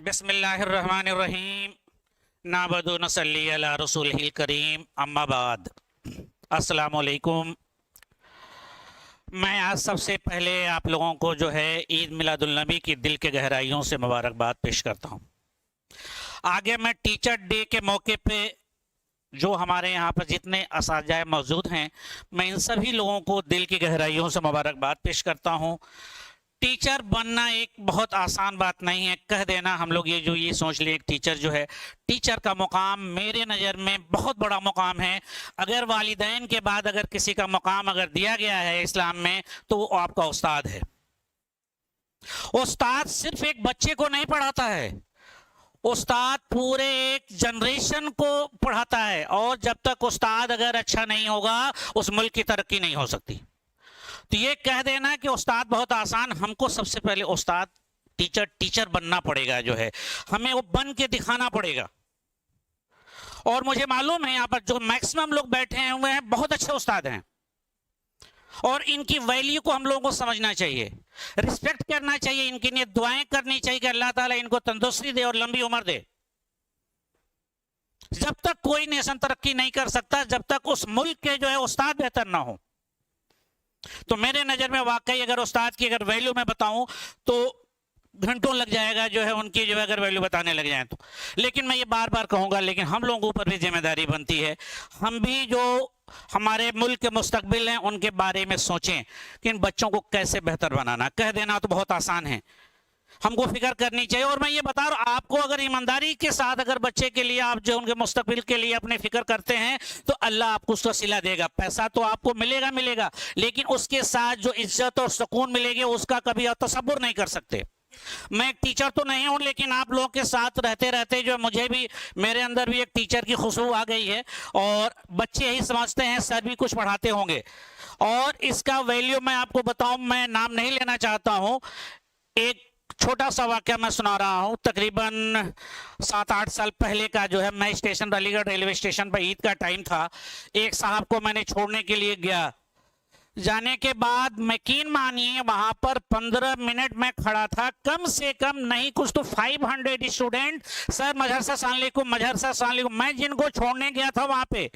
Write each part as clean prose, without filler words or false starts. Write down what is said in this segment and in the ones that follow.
बिस्मिल्लाहिर्रहमानिर्रहीम नाबदु नसल्ली अला रसूलिहिल करीम अम्मा बाद। अस्सलाम वालेकुम। मैं आज सबसे पहले आप लोगों को जो है ईद मिलादुल नबी की दिल के गहराइयों से मुबारकबाद पेश करता हूँ। आगे मैं टीचर डे के मौके पे जो हमारे यहाँ पर जितने असातिज़ा मौजूद हैं, मैं इन सभी लोगों को दिल की गहराइयों से मुबारकबाद पेश करता हूँ। टीचर बनना एक बहुत आसान बात नहीं है। कह देना हम लोग ये सोच लिए एक टीचर जो है, टीचर का मुकाम मेरे नज़र में बहुत बड़ा मुकाम है। अगर वालिदैन के बाद अगर किसी का मुकाम अगर दिया गया है इस्लाम में, तो वो आपका उस्ताद है। उस्ताद सिर्फ एक बच्चे को नहीं पढ़ाता है, उस्ताद पूरे एक जनरेशन को पढ़ाता है। और जब तक उस्ताद अगर अच्छा नहीं होगा, उस मुल्क की तरक्की नहीं हो सकती। तो ये कह देना कि उस्ताद बहुत आसान, हमको सबसे पहले उस्ताद टीचर बनना पड़ेगा। जो है हमें वो बन के दिखाना पड़ेगा। और मुझे मालूम है यहाँ पर जो मैक्सिमम लोग बैठे हुए हैं बहुत अच्छे उस्ताद हैं, और इनकी वैल्यू को हम लोगों को समझना चाहिए, रिस्पेक्ट करना चाहिए, इनके लिए दुआएं करनी चाहिए कि अल्लाह ताला इनको तंदुरुस्ती दे और लंबी उम्र दे। जब तक कोई नेशन तरक्की नहीं कर सकता जब तक उस मुल्क के जो है उस्ताद बेहतर ना हो। तो मेरे नज़र में वाकई अगर उस्ताद की अगर वैल्यू मैं बताऊं तो घंटों लग जाएगा जो है उनकी जो है अगर वैल्यू बताने लग जाए तो। लेकिन मैं ये बार बार कहूँगा, लेकिन हम लोगों पर भी जिम्मेदारी बनती है, हम भी जो हमारे मुल्क के मुस्तकबिल हैं उनके बारे में सोचें कि इन बच्चों को कैसे बेहतर बनाना। कह देना तो बहुत आसान है, हमको फिक्र करनी चाहिए। और मैं ये बता रहा हूँ आपको, अगर ईमानदारी के साथ अगर बच्चे के लिए आप जो उनके मुस्तकबिल के लिए अपने फिक्र करते हैं, तो अल्लाह आपको उसका सिला देगा। पैसा तो आपको मिलेगा, लेकिन उसके साथ जो इज्जत और सुकून मिलेगी उसका कभी आप तसव्वुर नहीं कर सकते। मैं एक टीचर तो नहीं हूं, लेकिन आप लोगों के साथ रहते रहते जो मुझे भी, मेरे अंदर भी एक टीचर की खुशबू आ गई है। और बच्चे यही समझते हैं सर भी कुछ पढ़ाते होंगे, और इसका वैल्यू मैं आपको बताऊं, मैं नाम नहीं लेना चाहता हूं। एक छोटा सा वाक्य मैं सुना रहा हूं। तकरीबन 7-8 साल पहले का जो है, मैं स्टेशन अलीगढ़ रेलवे स्टेशन पर ईद का टाइम था, एक साहब को मैंने छोड़ने के लिए गया। जाने के बाद यकीन मानिए वहां पर 15 मिनट में खड़ा था, कम से कम नहीं कुछ तो 500 स्टूडेंट, सर मजहर सालेकुम। मैं जिनको छोड़ने गया था वहां पे,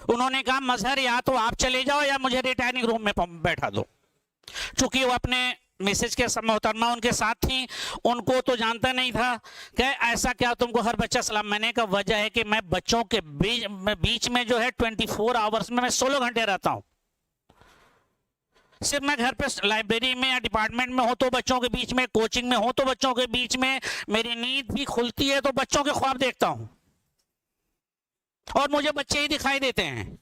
उन्होंने कहा मजहर या तो आप चले जाओ या मुझे रिटायरिंग रूम में बैठा दो। चूंकि वो अपने मिसेज के मोहतरमा उनके साथ थी, उनको तो जानता नहीं था। क्या ऐसा क्या तुमको हर बच्चा सलाम? मैंने कहा वजह है कि मैं बच्चों के बीच में जो है 24 आवर्स में मैं 16 घंटे रहता हूं। सिर्फ मैं घर पे लाइब्रेरी में या डिपार्टमेंट में हो तो बच्चों के बीच में, कोचिंग में हो तो बच्चों के बीच में, मेरी नींद भी खुलती है तो बच्चों के ख्वाब देखता हूं, और मुझे बच्चे ही दिखाई देते हैं।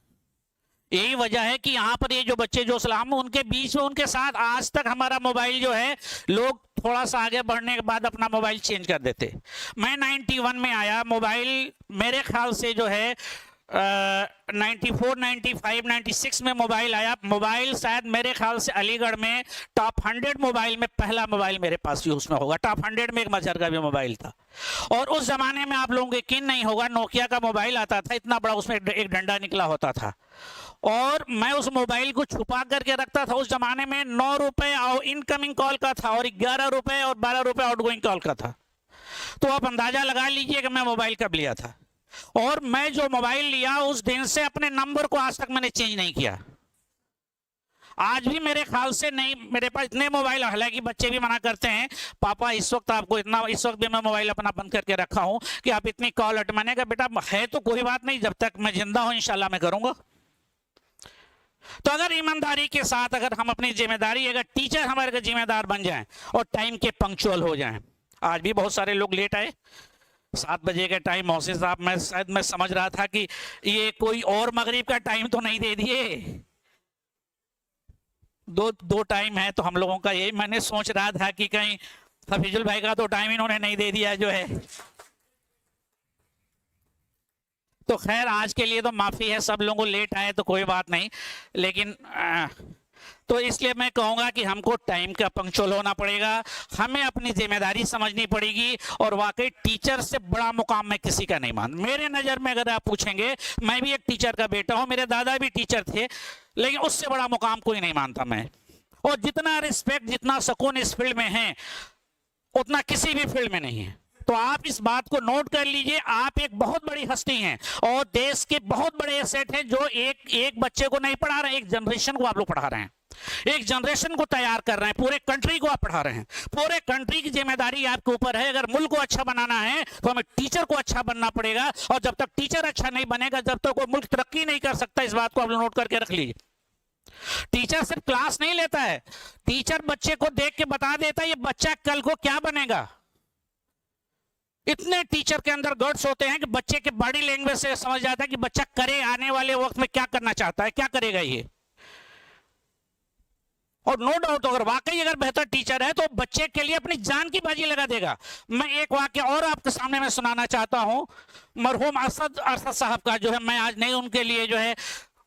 यही वजह है कि यहाँ पर ये जो बच्चे जो सलाम उनके बीच में, उनके साथ आज तक हमारा मोबाइल जो है, लोग थोड़ा सा आगे बढ़ने के बाद अपना मोबाइल चेंज कर देते। मैं 91 में आया, मोबाइल मेरे ख्याल से जो है 94, 95, 96 में मोबाइल आया। मोबाइल शायद मेरे ख्याल से अलीगढ़ में टॉप 100 मोबाइल में पहला मोबाइल मेरे पास यूज में होगा। टॉप 100 में एक मजहर का भी मोबाइल था। और उस जमाने में आप लोगों को यकीन नहीं होगा, नोकिया का मोबाइल आता था, इतना बड़ा, उसमें एक डंडा निकला होता था, और मैं उस मोबाइल को छुपा करके रखता था। उस जमाने में 9 रुपए इनकमिंग कॉल का था, और 11 रुपए और 12 रुपए आउटगोइंग कॉल का था। तो आप अंदाजा लगा लीजिए कि मैं मोबाइल कब लिया था। और मैं जो मोबाइल लिया उस दिन से अपने नंबर को आज तक मैंने चेंज नहीं किया। आज भी मेरे ख्याल से नहीं, मेरे पास इतने मोबाइल, हालांकि बच्चे भी मना करते हैं पापा इस वक्त आपको इतना, इस वक्त भी मैं मोबाइल अपना बंद करके रखा हूं कि आप इतनी कॉल मैंने कहा बेटा है तो कोई बात नहीं, जब तक मैं जिंदा हूं इंशाल्लाह मैं करूंगा। तो अगर ईमानदारी के साथ अगर हम अपनी जिम्मेदारी, अगर टीचर हमारे जिम्मेदार बन जाएं और टाइम के पंक्चुअल हो जाएं। आज भी बहुत सारे लोग लेट आए, 7 बजे का टाइम, मोहसिन साहब मैं समझ रहा था कि ये कोई और मगरिब का टाइम तो नहीं दे दिए। दो टाइम है तो हम लोगों का यही, मैंने सोच रहा था कि कहीं हफीजुल भाई का तो टाइम इन्होंने नहीं दे दिया जो है। तो खैर आज के लिए तो माफी है, सब लोगों लेट आए तो कोई बात नहीं, लेकिन तो इसलिए मैं कहूँगा कि हमको टाइम का पंक्चुअल होना पड़ेगा, हमें अपनी जिम्मेदारी समझनी पड़ेगी। और वाकई टीचर से बड़ा मुकाम मैं किसी का नहीं मानता। मेरे नज़र में अगर आप पूछेंगे, मैं भी एक टीचर का बेटा हूँ, मेरे दादा भी टीचर थे, लेकिन उससे बड़ा मुकाम कोई नहीं मानता मैं। और जितना रिस्पेक्ट, जितना सुकून इस फील्ड में है, उतना किसी भी फील्ड में नहीं है। तो आप इस बात को नोट कर लीजिए, आप एक बहुत बड़ी हस्ती हैं और देश के बहुत बड़े एसेट हैं, जो एक बच्चे को नहीं पढ़ा रहे, एक जनरेशन को आप लोग पढ़ा रहे हैं, एक जनरेशन को तैयार कर रहे हैं, पूरे कंट्री को आप पढ़ा रहे हैं। पूरे कंट्री की जिम्मेदारी आपके ऊपर है। अगर मुल्क को अच्छा बनाना है तो हमें टीचर को अच्छा बनना पड़ेगा, और जब तक टीचर अच्छा नहीं बनेगा, जब तक वो मुल्क तरक्की नहीं कर सकता। इस बात को आप लोग नोट करके रख लीजिए। टीचर सिर्फ क्लास नहीं लेता है, टीचर बच्चे को देख के बता देता है ये बच्चा कल को क्या बनेगा। इतने टीचर के अंदर गट्स होते हैं कि बच्चे के बॉडी लैंग्वेज से समझ जाता है कि बच्चा करे आने वाले वक्त में क्या करना चाहता है, क्या करेगा ये। और नो डाउट अगर वाकई अगर बेहतर टीचर है तो बच्चे के लिए अपनी जान की बाजी लगा देगा। मैं एक वाक्य और आपके सामने में सुनाना चाहता हूं, मरहूम अरशद साहब का, जो है मैं आज नहीं उनके लिए जो है,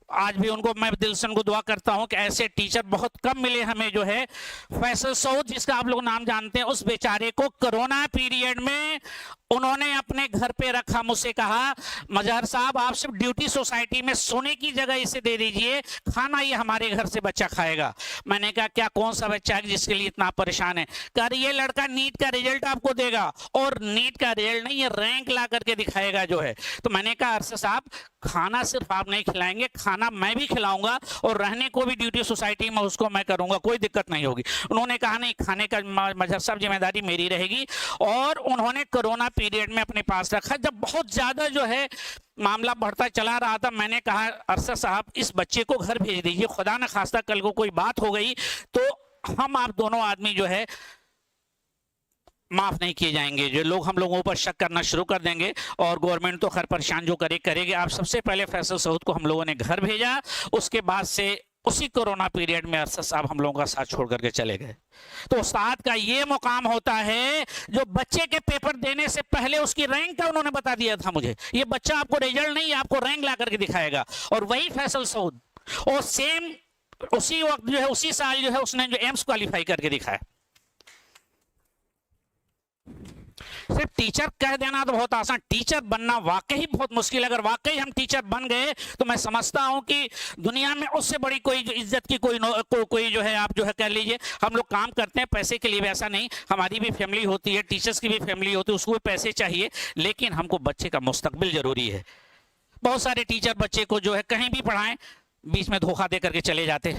आज भी उनको मैं दिल से उनको दुआ करता हूं कि ऐसे टीचर बहुत कम मिले हमें। जो है फैसल सऊद, जिसका आप लोग नाम जानते हैं, उस बेचारे को कोरोना पीरियड में उन्होंने अपने घर पे रखा। मुझसे कहा मजहर साहब आप सिर्फ ड्यूटी सोसाइटी में सोने की जगह इसे दे दीजिए, खाना ये हमारे घर से बच्चा खाएगा। मैंने कहा क्या कौन सा बच्चा है जिसके लिए इतना परेशान है? कह रही ये लड़का नीट का रिजल्ट आपको देगा, और नीट का रिजल्ट नहीं, ये रैंक ला करके दिखाएगा जो है। तो मैंने कहा अरशद साहब खाना सिर्फ आप नहीं खिलाएंगे, खाना मैं भी खिलाऊंगा, और रहने को भी ड्यूटी सोसाइटी में उसको मैं करूंगा, कोई दिक्कत नहीं होगी। उन्होंने कहा नहीं, खाने का मजहर साहब जिम्मेदारी मेरी रहेगी। और उन्होंने कोरोना पीरियड में अपने पास रखा। जब बहुत ज्यादा जो है मामला बढ़ता चला रहा था, मैंने कहा अरशद साहब इस बच्चे को घर भेज दीजिए, खुदा न खास्ता कल को कोई बात हो गई तो हम आप दोनों आदमी जो है माफ नहीं किए जाएंगे। जो लोग हम लोगों पर शक करना शुरू कर देंगे, और गवर्नमेंट तो खैर परेशान जो करेगी। आप सबसे पहले फैसल सऊद को हम लोगों ने घर भेजा, उसके बाद से उसी कोरोना पीरियड में अरशद साहब हम लोगों का साथ छोड़ करके चले गए। तो उस्ताद का ये मुकाम होता है जो बच्चे के पेपर देने से पहले उसकी रैंक का उन्होंने बता दिया था मुझे, ये बच्चा आपको रिजल्ट नहीं, आपको रैंक ला करके दिखाएगा। और वही फैसल सऊद, और सेम उसी वक्त जो है, उसी साल जो है उसने जो एम्स क्वालिफाई करके दिखाया। सिर्फ टीचर कह देना तो बहुत आसान, टीचर बनना वाकई बहुत मुश्किल है। अगर वाकई हम टीचर बन गए तो मैं समझता हूं कि दुनिया में उससे बड़ी कोई जो इज्जत की कोई जो है, आप जो है कह लीजिए, हम लोग काम करते हैं पैसे के लिए, वैसा नहीं, हमारी भी फैमिली होती है, टीचर्स की भी फैमिली होती है, उसको भी पैसे चाहिए, लेकिन हमको बच्चे का मुस्तकबिल जरूरी है। बहुत सारे टीचर बच्चे को जो है कहीं भी पढ़ाएं, बीच में धोखा दे करके चले जाते।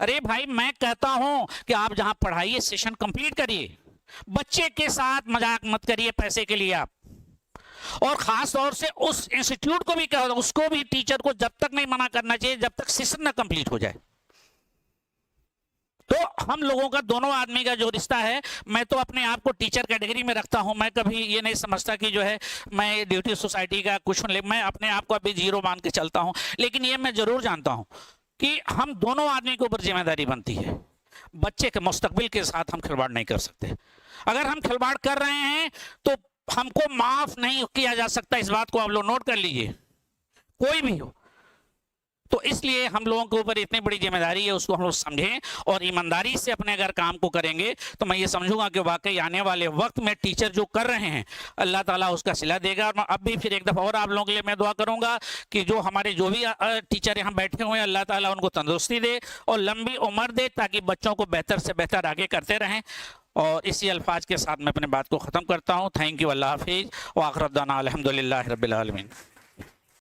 अरे भाई मैं कहता हूं कि आप जहां पढ़ाइए सेशन कंप्लीट करिए, बच्चे के साथ मजाक मत करिए पैसे के लिए आप। और खास तौर से उस इंस्टीट्यूट को भी कह, उसको भी टीचर को जब तक नहीं मना करना चाहिए जब तक सेशन ना कंप्लीट हो जाए। तो हम लोगों का दोनों आदमी का जो रिश्ता है, मैं तो अपने आप को टीचर कैटेगरी में रखता हूं। मैं कभी ये नहीं समझता कि जो है मैं ड्यूटी सोसाइटी का कुछ, मैं अपने आप को अभी जीरो मान के चलता हूं। लेकिन ये मैं जरूर जानता हूं कि हम दोनों आदमी के ऊपर जिम्मेदारी बनती है। बच्चे के मुस्तकबिल के साथ हम खिलवाड़ नहीं कर सकते। अगर हम खिलवाड़ कर रहे हैं तो हमको माफ नहीं किया जा सकता। इस बात को आप लोग नोट कर लीजिए, कोई भी हो। तो इसलिए हम लोगों के ऊपर इतनी बड़ी जिम्मेदारी है, उसको हम लोग समझें और ईमानदारी से अपने अगर काम को करेंगे तो मैं ये समझूंगा कि वाकई आने वाले वक्त में टीचर जो कर रहे हैं अल्लाह ताला उसका सिला देगा। और अब भी फिर एक दफ़ा और आप लोगों के लिए मैं दुआ करूंगा कि जो हमारे जो भी टीचर यहाँ बैठे हुए हैं, अल्लाह ताला उनको तंदुरुस्ती दे और लंबी उम्र दे, ताकि बच्चों को बेहतर से बेहतर आगे करते रहें। और इसी अल्फाज के साथ मैं अपने बात को ख़त्म करता हूँ। थैंक यू, अल्लाह हाफिज़ व आखिर दाना अल्हम्दुलिल्लाहि रब्बिल आलमीन।